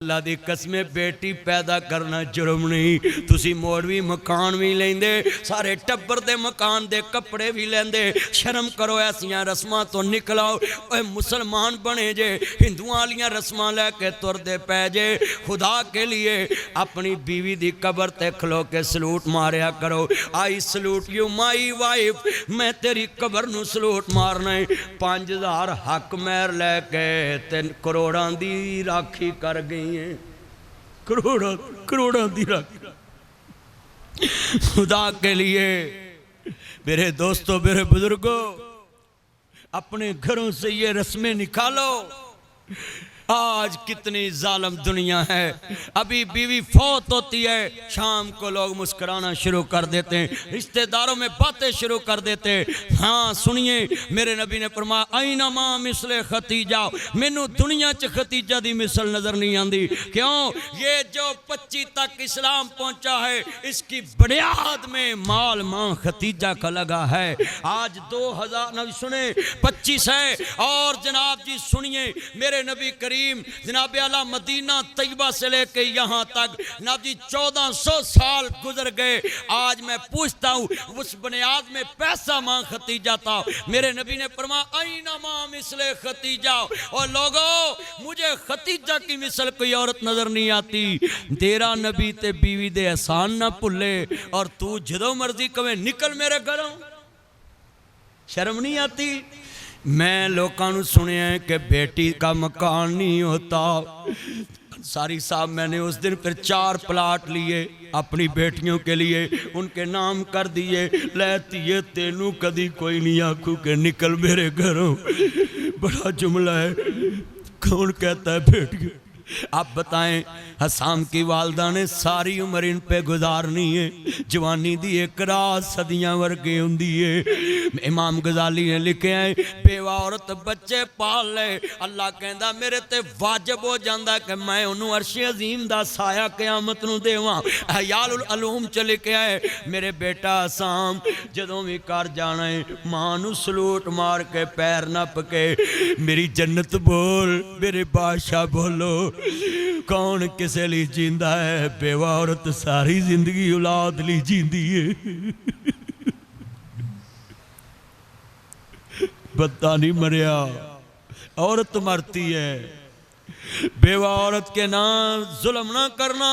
اللہ دی قسمیں بیٹی پیدا کرنا جرم نہیں. تسی موڑوی مکان بھی لیندے, سارے ٹبر دے مکان دے کپڑے بھی لیندے. شرم کرو, ایسیاں رسماں تو نکلاؤ. اے مسلمان بنے جے, ہندوان لیاں رسماں لے کے تر دے پہ جے. خدا کے لیے اپنی بیوی دی قبر تے کھلو کے سلوٹ ماریا کرو. آئی سلوٹ یو مائی وائف, میں تیری قبر نو سلوٹ مارنا ہے. 5000 حق مہر لے کے تین کروڑاں دی راکھی کر گئی ہیں. کروڑاں دی راکھی. خدا کے لیے میرے دوستو, میرے بزرگوں, اپنے گھروں سے یہ رسمیں نکالو. آج کتنی ظالم دنیا ہے. ابھی بیوی فوت ہوتی ہے, شام کو لوگ مسکرانا شروع کر دیتے ہیں, رشتہ داروں میں باتیں شروع کر دیتے ہیں. ہاں سنیے, میرے نبی نے فرمایا اینما مثل ختیجہ, مینوں دنیا چ ختیجہ دی مثل نظر نہیں آندی. کیوں؟ یہ جو 25 تک اسلام پہنچا ہے, اس کی بنیاد میں مال ماں ختیجہ کا لگا ہے. آج 2025 ہے, اور جناب جی سنیے, میرے نبی کریم جناب اعلیٰ مدینہ طیبہ سے لے کے یہاں تک جناب جی 1400 سال گزر گئے. آج میں پوچھتا ہوں, اس بنیاد میں پیسہ ماں ختیجہ تھا. میرے نبی نے فرمایا اینما مثل ختیجہ, اور لوگوں مجھے ختیجہ کی مثل کوئی عورت نظر نہیں آتی. تیرا نبی تے بیوی دے احسان نہ بھولے, اور تو جدوں مرضی کہے نکل میرے گھروں. شرم نہیں آتی؟ میں لوگوں نے سنے ہیں کہ بیٹی کا مکان نہیں ہوتا. ساری صاحب میں نے اس دن پھر 4 پلاٹ لیے اپنی بیٹیوں کے لیے, ان کے نام کر دیے. لیتی ہے تینوں کدی کوئی نہیں آکھوں کہ نکل میرے گھروں. بڑا جملہ ہے, کون کہتا ہے بیٹیوں؟ آپ بتائیں, حسام کی والدہ نے ساری عمر ان پہ گزارنی ہے. جوانی دی ایک رات صدیاں ورگے ہوندی ہے. امام غزالی نے لکھے ہیں, بیوہ عورت بچے پال لے, اللہ کہندا میرے تے واجب ہو جاندا کہ میں انہوں عرش عظیم دا سایہ قیامت نو دیواں. احیال العلوم چ لکھیا ہے, میرے بیٹا حسام جدوں بھی کر جانا ہے, ماں نو سلوٹ مار کے پیر نپ کے میری جنت بول, میرے بادشاہ بولو. کون کسے لی جیندہ ہے؟ بیوہ عورت ساری زندگی اولاد لی جیندی ہے. بتا نہیں مریا, عورت مرتی ہے. بیوہ عورت کے نام ظلم نہ کرنا,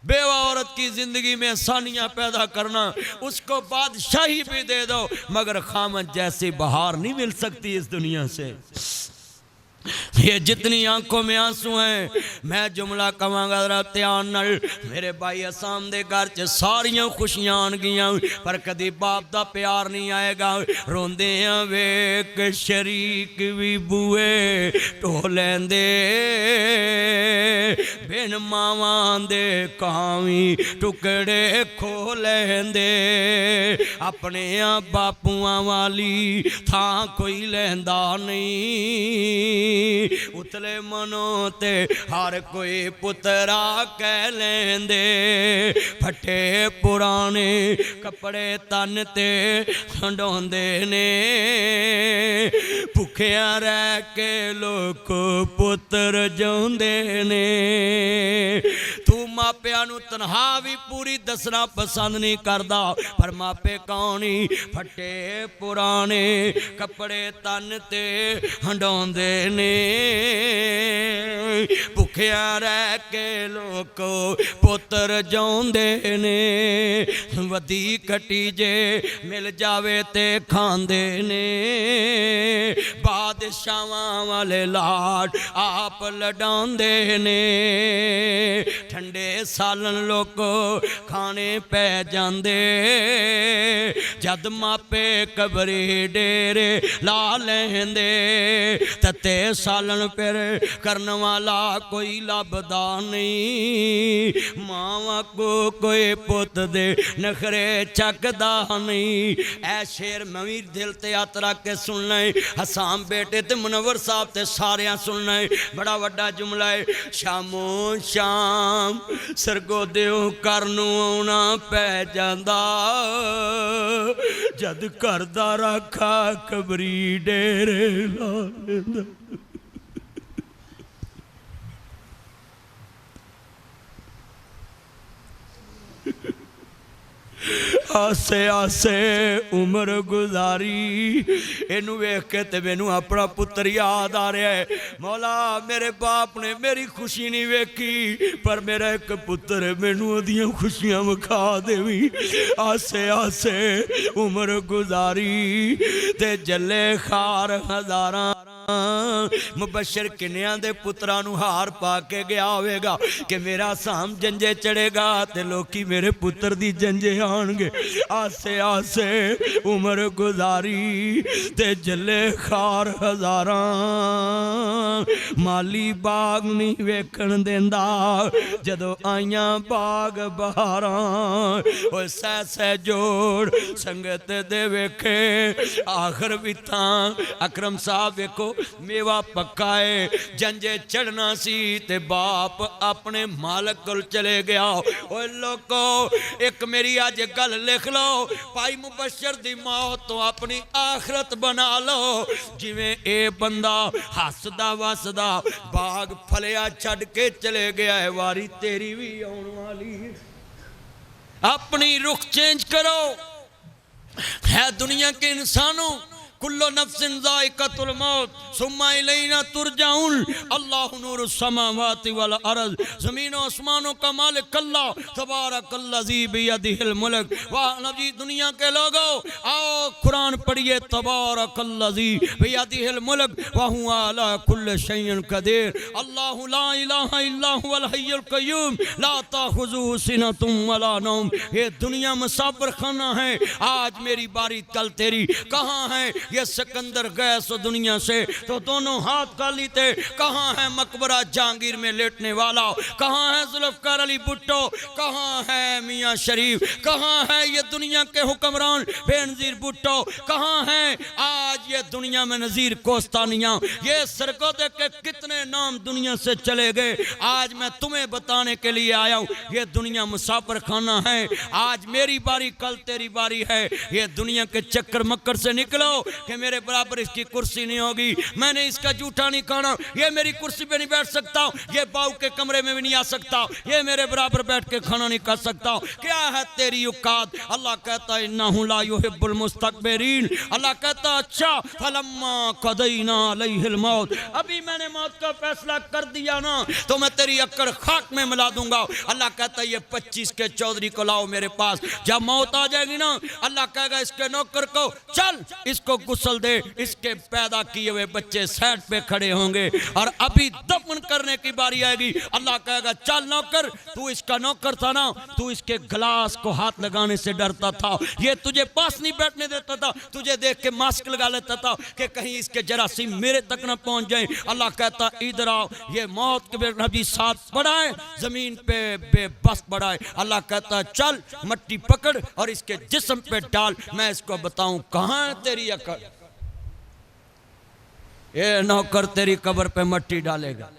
بیوہ عورت کی زندگی میں آسانیاں پیدا کرنا. اس کو بادشاہی بھی دے دو, مگر خامد جیسی بہار نہیں مل سکتی اس دنیا سے. یہ جتنی آنکھوں میں آنسو ہیں, میں جملہ کہاں گا ذرا دھیان نال. میرے بھائی اسام دے گھر چ ساریاں خوشیاں آن گیاں, پر کدی باپ دا پیار نہیں آئے گا. روندے ہیں ویک شریک بھی بوئے ٹولیں دے, بن ماواں دے کاویں ٹکڑے کھولیں دے. اپنے باپواں والی تھاں کوئی لیندا نہیں, اتلے منوں تے ہر کوئی پترا کہہ لیندے. پھٹے پرانے کپڑے تن تے ہنڈوندے نے, بھکھیاں رہ کے لوگ پتر جوندے نے. تو ماپیاں نو تنہا بھی پوری دسنا پسند نہیں کردا, پر ماپے کونی پھٹے پرانے کپڑے تن تے ہنڈوندے نے. بھکھیاں رہ کے لوگ پتر جوندے نے. ودی کٹی جے مل جاوے تے کھاندے نے, بادشاہاں والے لاڈ آپ لڈاندے نے. ٹھنڈے سالن لوگ کھانے پہ جاندے, جد ماپے قبری ڈیرے لا لیندے. تتے سالن پھر کرن والا کوئی لبدا نہیں, ماں کو کوئی پت دے نخرے چکدا نہیں. اے شیر مویر دل تے ہاتھ رکھ کے سننا ہے, حسام بیٹے تے منور صاحب تے ساریاں سننا ہے. بڑا وڈا جملہ ہے, شاموں شام سرگو دیو کرنو آنا پہ جاندا, جد کردہ رکھا قبری ڈیرے لا لیندا. آسے آسے عمر گزاری اینو ویکھ کے تے مینوں اپنا پتر یاد آ رہا ہے۔ مولا میرے باپ نے میری خوشی نہیں ویکھی، پر میرا ایک پتر ہے، مینوں اودیاں خوشیاں وکھا دیویں۔ آسے آسے عمر گزاری تے جلے خار ہزاراں مبشر کنیاں دے پترانو ہار پا کے گیا ہوئے گا کہ میرا سام جنجے چڑھے گا تے لوکی میرے پتر دی جنجے آنگے۔ آسے آسے عمر گزاری تے جلے خار ہزاراں مالی باغ نہیں ویکھن دیندا جدو آئیاں باغ بہاراں۔ اوہ سہ سہ جوڑ سنگت دے ویکھے آخر بھی تھاں اکرم صاحب ویکھو میوہ پکائے جنجے چڑھنا سی تے باپ اپنے مالک کل چلے گیا۔ اوہ لوگو ایک میری آج گل لکھ لو، پائی مبشر دی موت تو اپنی آخرت بنا لو۔ جویں اے بندہ ہسدا وسدا باغ پھلیا چھڑ کے چلے گیا ہے، واری تیری بھی آن والی ہے۔ اپنی رخ چینج کرو۔ ہے دنیا کے انسانوں کلو نفس ذائقۃ الموت ثم الینا ترجعون۔ اللہ نور السماوات والارض، زمین و آسمانوں کا مالک اللہ تبارک الذی بیدہ الملک۔ نبی دنیا کے لوگوں آؤ قرآن پڑھیے، تبارک الذی بیدہ الملک وہو علی کل شیء قدیر۔ اللہ لا الہ الا هو الحی القیوم لا تاخذہ سنۃ ولا نوم۔ یہ دنیا مسافر خانہ ہے، آج میری باری کل تیری۔ کہاں ہے یہ سکندر گئے سو دنیا سے تو دونوں ہاتھ کالی تھے۔ کہاں ہے مقبرہ جہانگیر میں لیٹنے والا؟ کہاں ہے ذوالفقار علی بھٹو؟ کہاں ہے میاں شریف؟ کہاں ہے یہ دنیا کے حکمران بے نظیر بھٹو؟ کہاں ہیں آج یہ دنیا میں نظیر کوستانیاں؟ یہ سرگودے کے کتنے نام دنیا سے چلے گئے۔ آج میں تمہیں بتانے کے لیے آیا ہوں، یہ دنیا مسافر خانہ ہے، آج میری باری کل تیری باری ہے۔ یہ دنیا کے چکر مکر سے نکلو کہ میرے برابر اس کی کرسی نہیں ہوگی، میں نے اس کا جھوٹا نہیں کھانا، یہ میری کرسی پہ نہیں بیٹھ سکتا، یہ باؤ کے کمرے میں بھی نہیں آ سکتا، یہ میرے برابر بیٹھ کے کھانا نہیں کھا سکتا۔ کیا ہے تیری اوقات؟ اللہ کہتا ہے انہ لا یحب المستکبرین۔ اللہ کہتا اچھا فلما قضینا علیہ الموت، ابھی میں نے موت کا فیصلہ کر دیا نا تو میں تیری اکڑ خاک میں ملا دوں گا۔ اللہ کہتا ہے یہ 25 کے چودھری کو لاؤ میرے پاس، جب موت آ جائے گی نا اللہ کہے گا اس کے نوکر کو چل اس کو غسل دے، اس کے پیدا کیے ہوئے بچے سیٹ پہ کھڑے ہوں گے، اور ابھی دفن کرنے کی باری آئے گی۔ اللہ کہے گا چل نوکر، تو اس کا نوکر تھا نا، تو اس کے گلاس کو ہاتھ لگانے سے ڈرتا تھا، یہ تجھے پاس نہیں بیٹھنے دیتا تھا، تجھے دیکھ کے ماسک لگا لیتا تھا کہ کہیں اس کے جراثیم میرے تک نہ پہنچ جائیں۔ اللہ کہتا ادھر آؤ، یہ موت کے نبی ساتھ بڑھائے، زمین پہ بے بس بڑھائے۔ اللہ کہتا چل مٹی پکڑ اور اس کے جسم پہ ڈال، میں اس کو بتاؤں کہاں ہے تیری عقل۔ یہ نوکر تیری قبر پہ مٹی ڈالے گا۔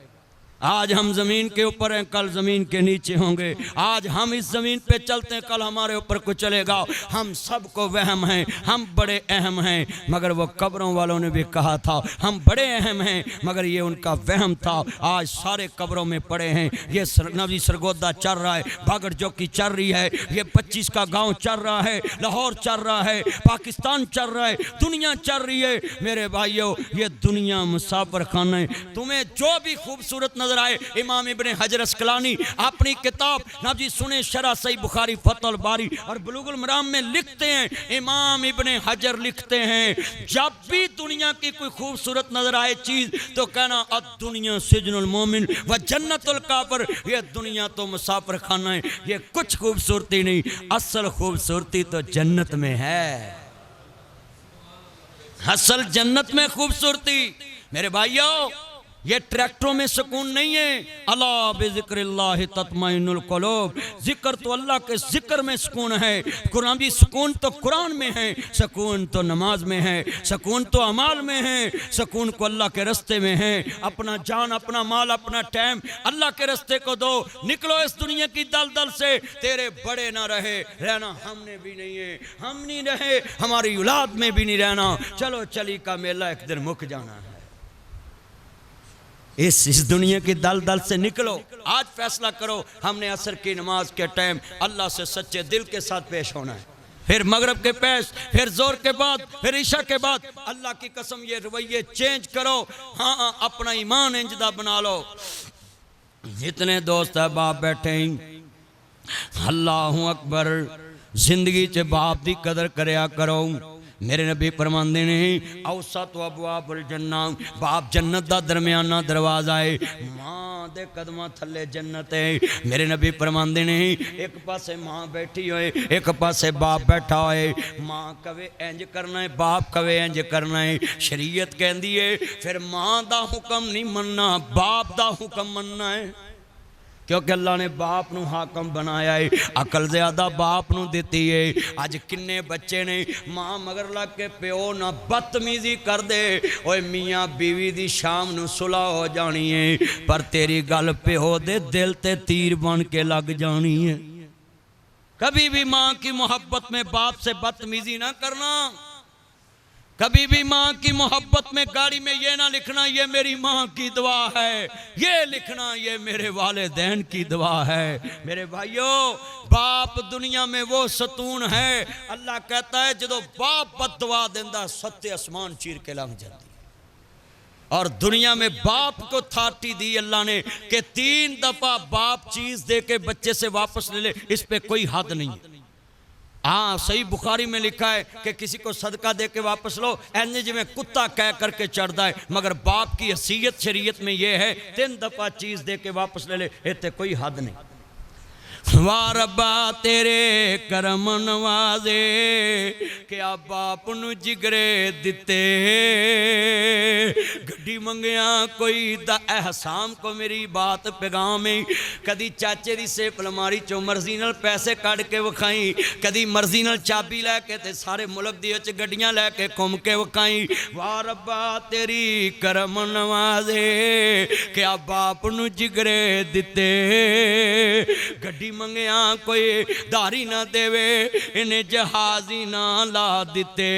آج ہم زمین کے اوپر ہیں، کل زمین کے نیچے ہوں گے۔ آج ہم اس زمین پہ چلتے ہیں، کل ہمارے اوپر کو چلے گا۔ ہم سب کو وہم ہیں، ہم بڑے اہم ہیں، مگر وہ قبروں والوں نے بھی کہا تھا ہم بڑے اہم ہیں، مگر یہ ان کا وہم تھا۔ آج سارے قبروں میں پڑے ہیں۔ یہ نبی سرگودا چل رہا ہے، بھاگڑ چوکی چل رہی ہے، یہ 25 کا گاؤں چل رہا ہے، لاہور چل رہا ہے، پاکستان چل رہا ہے، دنیا چل رہی ہے۔ میرے بھائیو یہ دنیا مسافر خانہ ہے۔ تمہیں جو بھی خوبصورت نظر آئے، امام ابن حجر اسقلانی اپنی کتاب نبی سنے شرح صحیح بخاری فتح الباری اور بلوغ المرام میں لکھتے ہیں، امام ابن حجر لکھتے ہیں جب بھی دنیا کی کوئی خوبصورت نظر آئے چیز تو کہنا الدنیا سجن المومن و جنت الکافر۔ یہ دنیا تو مسافر خانہ ہے، یہ کچھ خوبصورتی نہیں، اصل خوبصورتی تو جنت میں ہے، اصل جنت میں خوبصورتی۔ میرے بھائیوں یہ ٹریکٹروں میں سکون نہیں ہے، الا بذکر اللہ تطمئن القلوب، ذکر تو اللہ کے ذکر میں سکون ہے۔ قرآن بھی سکون تو قرآن میں ہے، سکون تو نماز میں ہے، سکون تو اعمال میں ہے، سکون کو اللہ کے رستے میں ہے۔ اپنا جان، اپنا مال، اپنا ٹائم اللہ کے رستے کو دو، نکلو اس دنیا کی دلدل سے۔ تیرے بڑے نہ رہے، رہنا ہم نے بھی نہیں ہے، ہم نہیں رہے ہماری اولاد میں بھی نہیں رہنا۔ چلو چلی کا میلہ ایک دن مک جانا ہے۔ اس دنیا کی دلدل سے نکلو. آج فیصلہ کرو ہم نے عصر کی نماز کے ٹائم اللہ سے سچے دل کے ساتھ پیش ہونا ہے. پھر مغرب کے پیش، پھر زور کے بعد، پھر عشاء کے بعد. اللہ کی قسم یہ رویے چینج کرو. ہاں اپنا ایمان انجدہ بنا لو. جتنے دوست احباب بیٹھے ہیں اللہ اکبر، زندگی چ باپ دی قدر کریا کرو. میرے نبی فرماندے نے اوسط و ابواب الجنہ، باپ جنت دا درمیانہ دروازہ ہے، ماں دے قدمہ تھلے جنت ہے. میرے نبی فرماندے نے ایک پاسے ماں بیٹھی ہوئے، ایک پاسے باپ بیٹھا ہوئے. ماں کہے انج کرنا ہے، باپ کہے انج کرنا ہے. شریعت کہندی ہے پھر ماں دا حکم نہیں مننا، باپ دا حکم مننا ہے. کیونکہ اللہ نے باپ نو حاکم بنایا ہے. عقل زیادہ باپ نو دیتی ہے. آج کنے بچے نے ماں مگر لگ کے پیو نہ بدتمیزی کر دے، اوے میاں بیوی دی شام نو صلح ہو جانی ہے، پر تیری گل پیو دے دل تے تیر بن کے لگ جانی ہے. کبھی بھی ماں کی محبت میں باپ سے بدتمیزی نہ کرنا. کبھی بھی ماں کی محبت میں گاڑی میں یہ نہ لکھنا یہ میری ماں کی دعا ہے، یہ لکھنا یہ میرے والدین کی دعا ہے. میرے بھائیوں، باپ دنیا میں وہ ستون ہے، اللہ کہتا ہے جدو باپ بد دعا دیندہ ستے اسمان چیر کے لنگ جاتی. اور دنیا میں باپ کو تھاٹی دی اللہ نے کہ 3 دفعہ باپ چیز دے کے بچے سے واپس لے لے، اس پہ کوئی حد نہیں. ہاں صحیح بخاری میں لکھا ہے کہ کسی کو صدقہ دے کے واپس لو ایسے جو میں کتا کہہ کر کے چڑھتا ہے، مگر باپ کی حیثیت شریعت میں یہ ہے 3 دفعہ چیز دے کے واپس لے لے، ایتے کوئی حد نہیں. واہ ربا تیرے کرم نوازے کیا باپ نو جگرے دیتے، گھڑی منگیا کوئی دا احسام کو میری بات پیغام ہے. کدی چاچے دی سیف الماری چو مرضی نال پیسے کاٹ کے وکھائیں، کدی مرضی نال چابی لے کے تے سارے ملک دی وچ گڈیاں لے کے گھوم کے وکھائیں. واہ ربا تیری کرم نوازے کیا باپ نو جگرے دیتے، گھڑی منگیا کوئی داری نہ دے وے انہیں جہازی نہ لا دیتے،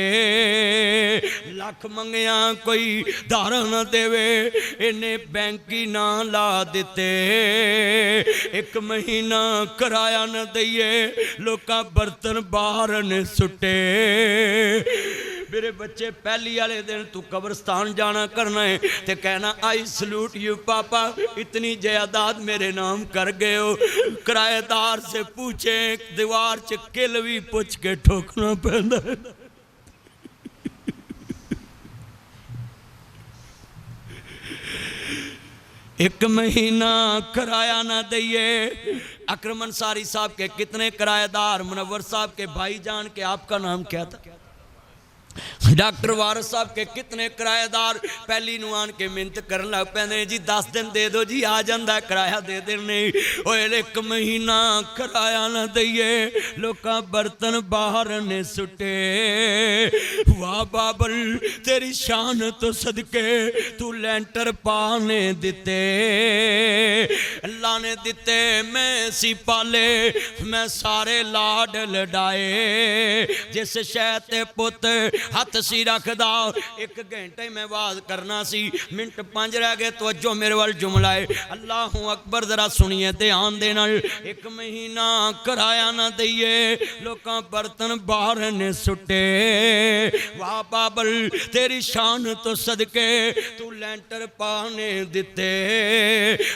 لاکھ منگیا کوئی دارہ نہ دے وے انہیں بینکی نہ لا دیتے، 1 مہینہ کرایہ نہ دئیے لوکاں برتن باہر نے سٹے. میرے بچے پہلی والے دن تو قبرستان جانا کرنا ہے تے کہنا آئی سلوٹ یو پاپا، اتنی جائیداد میرے نام کر گئے ہو. کرایہ دار سے پوچھیں دیوار چکل بھی پوچھ کے ٹھوکنا پہندا ہے. ایک مہینہ کرایہ نہ دئیے. اکرم انصاری صاحب کے کتنے کرایہ دار، منور صاحب کے بھائی جان کے آپ کا نام کیا تھا، ڈاکٹر وارث صاحب کے کتنے کرایہ دار پہلی نوان کے منت کرن لگ پہنے جی 10 دن دے دو جی آ جاندہ کرایہ دے دینے. اوہ 1 مہینہ کرایہ نہ دئیے لوکاں برتن باہر نے سٹے. واہ بابل تیری شان تو صدقے تو لینٹر پانے دیتے، اللہ نے دیتے میں سی پالے میں سارے لاڈ لڈائے. جس شہتے پت ہاتھ سی رکھ دا 1 گھنٹے میں واز کرنا سی، منٹ 5 رہ گئے توجہ میرے وال جملہ ہے. اللہ اکبر ذرا سنیے دھیان دینا. 1 مہینہ کرایہ نہ دئیے لوکاں برتن باہر نے سٹے. واہ بابل تیری شان تو صدقے تو لینٹر پانے دیتے،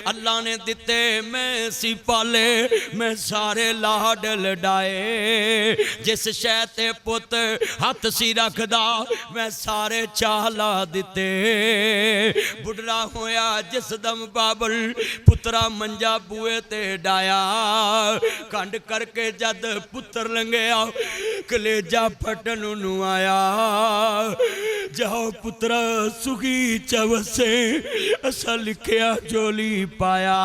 اللہ نے دیتے میں سی پالے میں سارے لاڈ لڈائے. جس شہتے پت ہاتھ سی رکھ دا میں سارے چالا دیتے. بڑھڑا ہویا جس دم بابل پترا منجا بوئے تے ڈایا، کھنڈ کر کے جد پتر لنگیا کلیجا پھٹن نو آیا. جاؤ پترا سگی چوسے اسا لکھیا جولی پایا.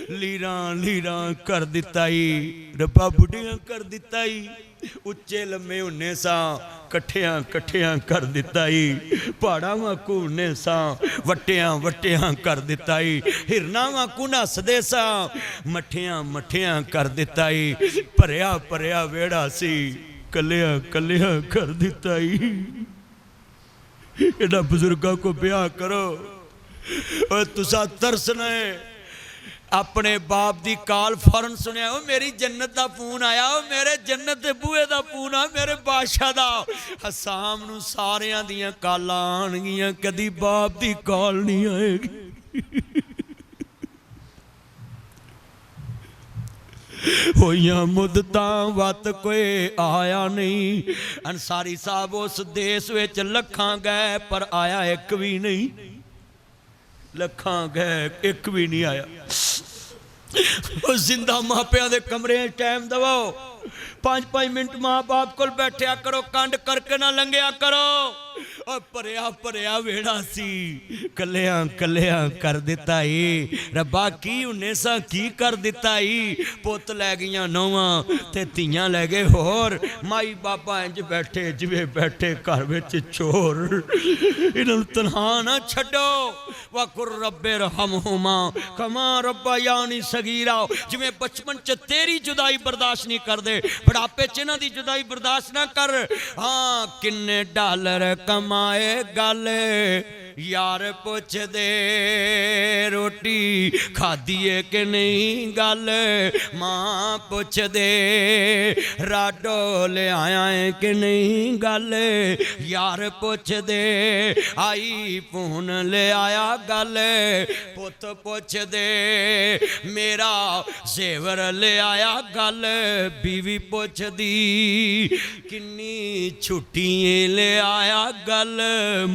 لیران لیران کر دیتائی ربا بڑھیاں کر دیتائی، اچھے لمے انہیں سا کٹھیاں کٹھیاں کر دیتائی، پاڑا ماکو انہیں سا وٹیاں وٹیاں کر دیتائی، ہرنا ماکو نس دے سا مٹھیاں مٹھیاں کر دیتائی. پریا پریا ویڑا سی کلیاں کلیاں کر دیتائی. ایڈا بزرگاں کو بیاہ کرو، ओए तुसा तरसना है अपने बाप दी काल फौरन सुनिया ओ मेरी जन्नत दा फोन आया ओ मेरे जन्नत दे बूहे दा फोन आ मेरे बादशाह दा हसाम नू सारियां दियां कालां आणगियां कदी बाप दी काल नहीं आएगी होइयां मुद्दतां वत कोई आया नहीं अंसारी साहब उस देश विच लखां गए पर आया एक भी नहीं लखां गए एक भी नहीं आया जिंदा मापिया दे कमरे टाइम दवाओ 5-5 मिनट माँ बाप को बैठया करो कंड करके ना लंघिया करो और भरिया भरिया वेड़ा सी कलिया कलिया कर दिता ही रब्बा की उन्हें सा की कर दिता ही पुत लै गईयां नौवां ते धीयां लै गए होर माई बाबा इंज बैठे जिवें बैठे घर विच चोर इन्हां नूं तन्हा ना छड्डो वकुर रब्बे रहमहुमा कमा रब्बायानी सगीरा जिवें बचपन च तेरी जुदाई बर्दाश्त नहीं करदे बुढ़ापे च इन्हां दी जुदाई बर्दाश्त ना कर हाँ किन्ने डॉलर कमाए गल यार पुछ दे रोटी खाधी है कि नहीं गल मां पुछ दे राडो ले आया है कि नहीं गल यार पुछ दे आई फोन ले आया गल पुत पुछ दे मेरा जेवर ले आया गल बीवी पुछ दी किन्नी छुट्टी ले आया गल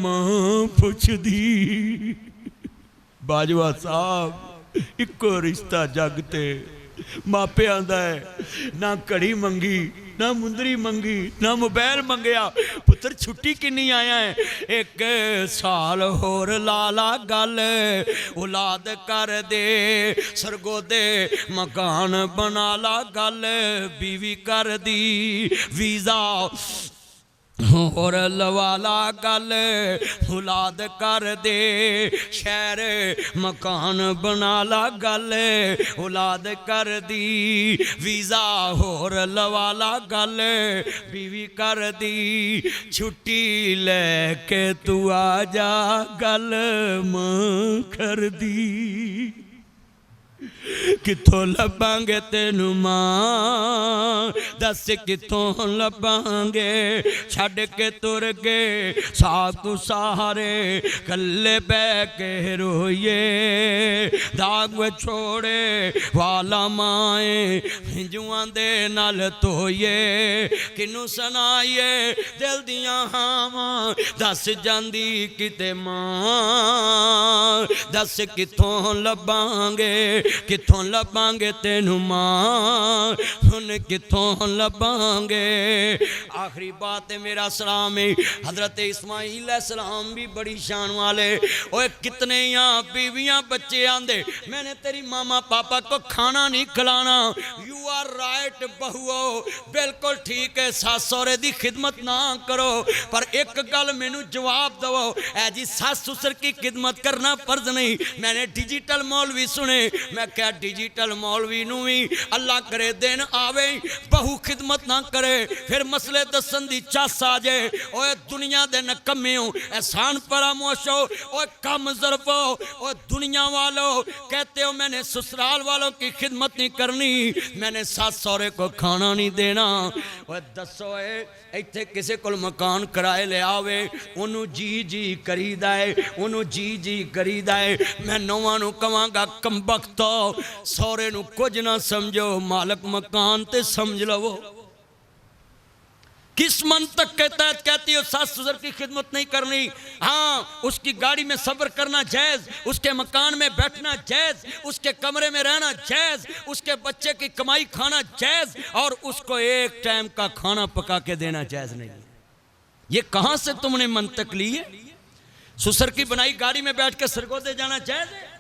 मां पुछ दी बाजवा साहब इको रिश्ता जग ते मापियां दा है ना घड़ी मंगी ना मुंदरी मंगी ना मोबाइल मंगया पुत्र छुट्टी किन्नी आया है 1 साल होर लाला गल औलाद कर दे सरगोदे मकान बना ला गल बीवी कर दी वीज़ा होर लवाला गल औलाद कर दे शहर मकान बना ला गल औलाद कर दी वीज़ा होर लवाला गल बीवी कर दी छुट्टी लेके तू आ जा गल मां कर दी किथों लभांगे तेनू मां दस किथों लभांगे छड़ के तुर गए साथ तू सहारे कल्ले बह के रोइए दाग छोड़े वाला माए हिंजुआं दे नाल धोइए किनू सुनाइए दिल दियां हावां दस जांदी किते मां दस किथों लभांगे किथों लभांगे तेनू मां हुन किथों लभांगे आखिरी बात है मेरा सलाम है हजरत इस्माइल सलाम भी बड़ी शान वाले ओए कितने यहाँ बीवियां बच्चे आंदे मैंने तेरी मामा पापा को खाना नहीं खिलाना यू आर राइट बहुओ बिल्कुल ठीक है सास सौरे दी खिदमत ना करो पर एक गल मैनू जवाब दवो ऐ जी सास ससुर की खिदमत करना फर्ज नहीं मैंने डिजिटल मौलवी सुने मैं क्या डिजिटल मौलवी नू भी अल्लाह करे दिन आवे बहु खिदमत ना करे फिर मसले दसन दी चस आ जाए ओए दुनिया दे नकम्मे हो एहसान फरामोश हो ओए कम ज़र्फ हो ओए दुनिया वालों कहते हो मैंने ससुराल वालों की खिदमत नहीं करनी मैंने सास सौरे को खाना नहीं देना ओए दसो इत्थे किसी को मकान किराए ले आवे उन्हों जी जी करीदा है उन्हों जी जी करीदा है मैं नौवां नू कवांगा कमबख्तो सौरे नू कुछ ना समझो मालक मकान ते समझ लवो किस मंतक के तहत कहती हो सास ससुर की खिदमत नहीं करनी हाँ उसकी गाड़ी में सफ़र करना जायज़ उसके मकान में बैठना जायज़ उसके कमरे में रहना जायज़ उसके बच्चे की कमाई खाना जायज़ और उसको एक टाइम का खाना पका के देना जायज़ नहीं ये कहाँ से तुमने मंतक ली है ससुर की बनाई गाड़ी में बैठ के सरगोदे जाना जायज़ है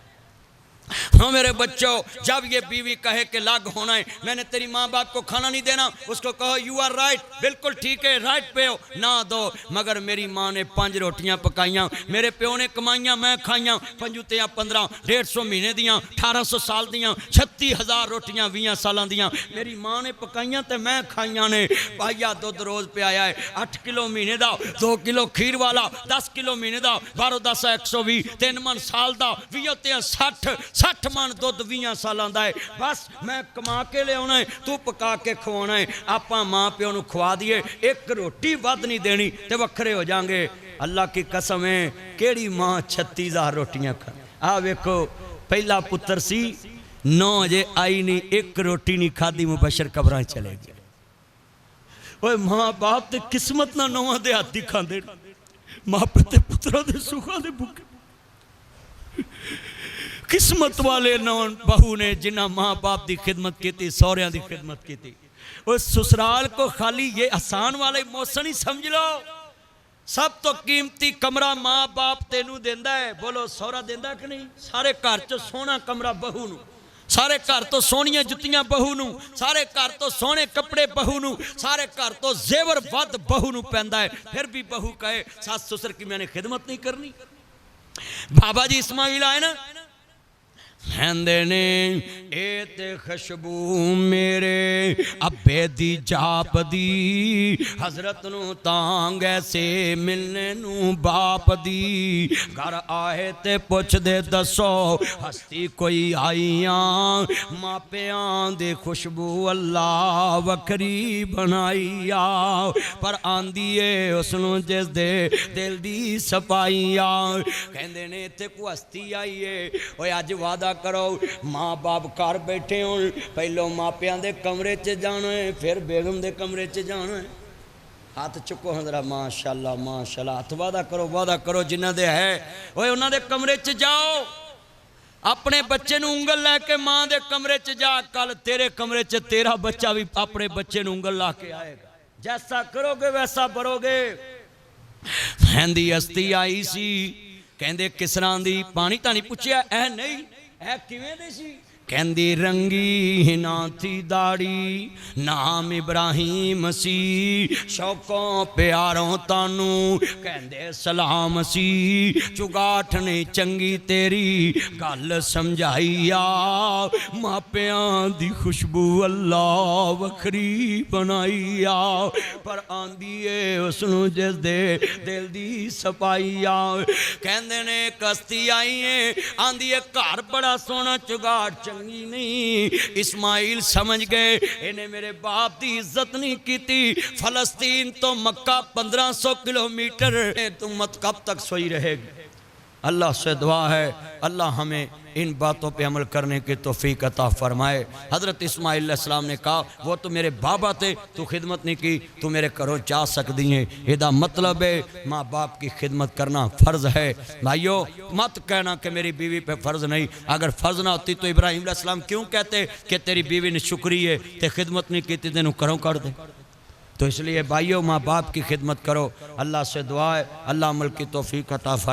ہاں میرے بچوں، جب یہ بیوی کہے کہ لاگ ہونا ہے، میں نے تیری ماں باپ کو کھانا نہیں دینا، اس کو کہو یو آر رائٹ، بالکل ٹھیک ہے، رائٹ پہ ہو، نہ دو۔ مگر میری ماں نے 5 روٹیاں پکائیاں، میرے پیو نے کمائیاں، میں کھائیاں، 5 15 150 مہینے دیاں، 1800 سال دیاں، 36,000 روٹیاں 20 سالاں دیاں میری ماں نے پکائیاں تے میں کھائیاں نے۔ بھائیا دودھ روز پہ آیا ہے 8 کلو مہینے دا، 2 کلو کھیر والا، 10 کلو مہینے دا، 12 10 120، 3 من سال دا، 20 60 من دودھ 20 سالاں دا ہے۔ بس میں کما کے لے آنا ہے، تو پکا کے کھوانا ہے۔ آپاں ماں پیو نو کھوا دیے، ایک روٹی ود نہیں دینی تے وکھرے ہو جائیں گے۔ اللہ کی قسم ہے، کیڑی ماں 36,000 روٹیاں کھا۔ ویکھو پہلا پتر سی، 9 بجے آئی نہیں، ایک روٹی نہیں کھادی، مبشر قبراں چلے گئے۔ اوے ماں باپ تے قسمت نہ 9 دے ہاتھی کھاندے، ماں پتے پتروں دے سکھا دے بھوکے۔ قسمت والے نون بہو نے جنہ ماں باپ دی خدمت کی تھی، سوریاں دی خدمت کی تھی۔ اس سسرال کو خالی یہ آسان والے موسن ہی سمجھ لو، سب تو قیمتی کمرہ ماں باپ تینوں دیندا ہے۔ بولو سورا دیندا کہ نہیں؟ سارے گھر چ سونا کمرہ بہو نو، سارے گھر تو سونیاں جتیاں بہو نو، سارے گھر تو سونے کپڑے بہو نو، سارے گھر تو زیور ود بہو نو پیندا ہے۔ پھر بھی بہو کہے ساس سسر کی میں نے خدمت نہیں کرنی۔ بابا جی اسماعیل آئے نا، ہندے نے ایت خشبو میرے ابے دی جاپ دی، حضرت نو تانگ ایسے ملنے نو باپ دی، گھر آئے تے پوچھ دے دسو ہستی کوئی آئیاں، ماپیاں دے خوشبو اللہ وکری بنائیا، پر آندیے اس نو جس دے دل دی سپائیا۔ کہندے نے تے کو ہستی آئیے، اوے اج وعدہ کرو ماں باپ کار بیٹھے ہوں، پہلو ماں پیاں دے کمرے چ جانا ہے، پھر بیگم دے کمرے چ جانا ہے۔ ہاتھ چکو ہندرہ ماشاءاللہ ماشاءاللہ، ہاتھ وعدہ کرو جنہ دے ہے، اوے انہاں دے کمرے چ جاؤ، اپنے بچے نو انگل لے کے ماں دے کمرے چ جا، کل تیرے کمرے چ تیرا بچہ بھی اپنے بچے نو انگل لا کے آئے گا، جیسا کرو گے ویسا بھرو گے۔ ہندی ہستی آئی سی، کہندے کس طرح دی، پانی تانی پوچھیا اے نہیں، اے کیویں دے سی؟ کہندی رنگی ہنا تھی داڑی، نام ابراہیم سی، شوقوں پیاروں تانوں کہندے سلام سی، چگاٹھ نے چنگی تیری گل سمجھائیا، ماپیاں دی خوشبو اللہ وکھری بنائیا، پر آندیے اس نو جس دے دل دی سپائیا۔ کہندے نے کشتی آئی ہے، آندیے گھر بڑا سونا چگاٹ چنگی نہیں۔ اسماعیل سمجھ گئے انہیں میرے باپ دی عزت نہیں کی تھی، فلسطین تو مکہ 1500 کلومیٹر، تم مت کب تک سوئی رہے گی۔ اللہ سے دعا ہے اللہ ہمیں ان باتوں پہ عمل کرنے کی توفیق عطا فرمائے۔ حضرت اسماعیل علیہ السلام نے کہا وہ تو میرے بابا تھے، تو خدمت نہیں کی، تو میرے گھروں جا سکتی ہیں۔ یہ مطلب ہے ماں باپ کی خدمت کرنا فرض ہے۔ بھائیو مت کہنا کہ میری بیوی پہ فرض نہیں، اگر فرض نہ ہوتی تو ابراہیم علیہ السلام کیوں کہتے کہ تیری بیوی نے شکری ہے تے خدمت نہیں کی تھی تینوں کروں کر دے۔ تو اس لیے بھائیو ماں باپ کی خدمت کرو۔ اللہ سے دعا ہے اللہ عمل کی توفیق عطا فرمائے۔